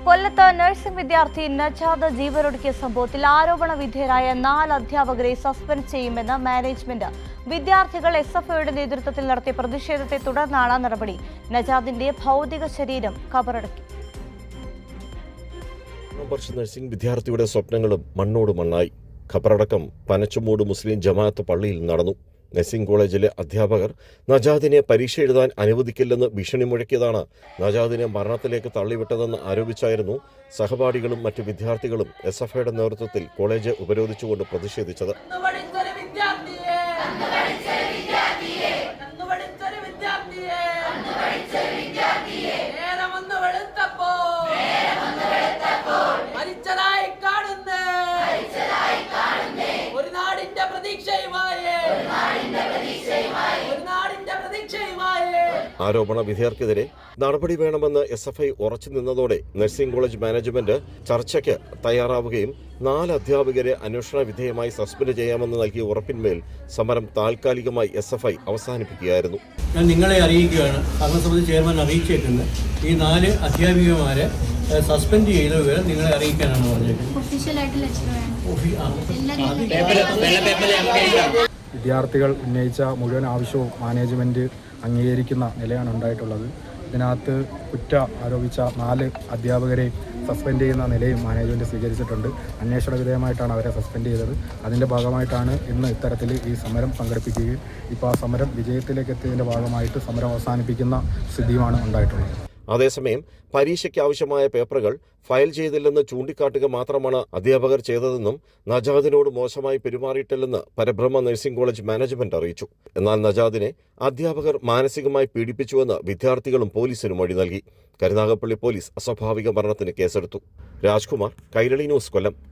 കൊല്ലത്ത് നഴ്സിംഗ് വിദ്യാർത്ഥി നജാദ് ജീവനൊടുക്കിയ സംഭവത്തിൽ ആരോപണ വിധേയരായ 4 അധ്യാപകരെ സസ്പെൻഡ് ചെയ്യുമെന്ന് മാനേജ്മെന്റ്. വിദ്യാർത്ഥികൾ SFIയുടെ നേതൃത്വത്തിൽ നടത്തിയ പ്രതിഷേധത്തെ തുടർന്നാണ് നടപടി. നജാദിന്റെ ഭൗതിക ശരീരം ഖബറടക്കി. നഴ്സിംഗ് വിദ്യാർത്ഥിയുടെ സ്വപ്നങ്ങളും മണ്ണോട് മണ്ണായി. ഖബറടക്കം പനച്ചുമൂട് മുസ്ലിം ജമാഅത്ത് പള്ളിയിൽ നടന്നു. നഴ്സിംഗ് കോളേജിലെ അധ്യാപകർ നജാദിനെ പരീക്ഷ എഴുതാൻ അനുവദിക്കില്ലെന്ന് ഭീഷണി മുഴക്കിയതാണ് നജാദിനെ മരണത്തിലേക്ക് തള്ളിവിട്ടതെന്ന് ആരോപിച്ചായിരുന്നു സഹപാഠികളും മറ്റു വിദ്യാർത്ഥികളും SFIയുടെ നേതൃത്വത്തിൽ കോളേജ് ഉപരോധിച്ചുകൊണ്ട് പ്രതിഷേധിച്ചത്. ആരോപണ വിധേയർക്കെതിരെ നടപടി വേണമെന്ന് SFI ഉറച്ചു നിന്നതോടെ നഴ്സിംഗ് കോളേജ് മാനേജ്മെന്റ് ചർച്ചയ്ക്ക് തയ്യാറാവുകയും 4 അധ്യാപകരെ അന്വേഷണ വിധേയമായി സസ്പെൻഡ് ചെയ്യാമെന്ന് നൽകിയ ഉറപ്പിന്മേൽ സമരം താൽക്കാലികമായി SFI അവസാനിപ്പിക്കുകയായിരുന്നു. ഞാൻ നിങ്ങളെ അറിയിക്കുകയാണ്, ഭരണസമിതി ചെയർമാൻ അറിയിച്ചേക്കുന്നത് ഈ 4 അധ്യാപികമാരെ സസ്പെൻഡ് ചെയ്ത വിവരം നിങ്ങളെ അറിയിക്കാനാണ് പറഞ്ഞേക്കുന്നത്. വിദ്യാർത്ഥികൾ ഉന്നയിച്ച മുഴുവൻ ആവശ്യവും മാനേജ്മെന്റ് അംഗീകരിക്കുന്ന നിലയാണ് ഉണ്ടായിട്ടുള്ളത്. ഇതിനകത്ത് ആരോപിച്ച 4 അധ്യാപകരെ സസ്പെൻഡ് ചെയ്യുന്ന നിലയും മാനേജ്മെന്റ് സ്വീകരിച്ചിട്ടുണ്ട്. അന്വേഷണ വിധേയമായിട്ടാണ് അവരെ സസ്പെൻഡ് ചെയ്തത്. അതിൻ്റെ ഭാഗമായിട്ടാണ് ഇന്ന് ഇത്തരത്തിൽ ഈ സമരം സംഘടിപ്പിക്കുകയും ഇപ്പോൾ ആ സമരം വിജയത്തിലേക്ക് എത്തിയതിൻ്റെ ഭാഗമായിട്ട് സമരം അവസാനിപ്പിക്കുന്ന സ്ഥിതിയുമാണ് ഉണ്ടായിട്ടുള്ളത്. അതേസമയം പരീക്ഷയ്ക്ക് ആവശ്യമായ പേപ്പറുകൾ ഫയൽ ചെയ്തില്ലെന്ന് ചൂണ്ടിക്കാട്ടുക മാത്രമാണ് അധ്യാപകർ ചെയ്തതെന്നും നജാദിനോട് മോശമായി പെരുമാറിയിട്ടില്ലെന്ന് പരബ്രഹ്മ നഴ്സിംഗ് കോളേജ് മാനേജ്മെന്റ് അറിയിച്ചു. എന്നാൽ നജാദിനെ അധ്യാപകർ മാനസികമായി പീഡിപ്പിച്ചുവെന്ന് വിദ്യാർത്ഥികളും പോലീസിന് മൊഴി നൽകി. കരുനാഗപ്പള്ളി പോലീസ് അസ്വാഭാവിക മരണത്തിന് കേസെടുത്തു. രാജ്കുമാർ, കൈരളി ന്യൂസ്, കൊല്ലം.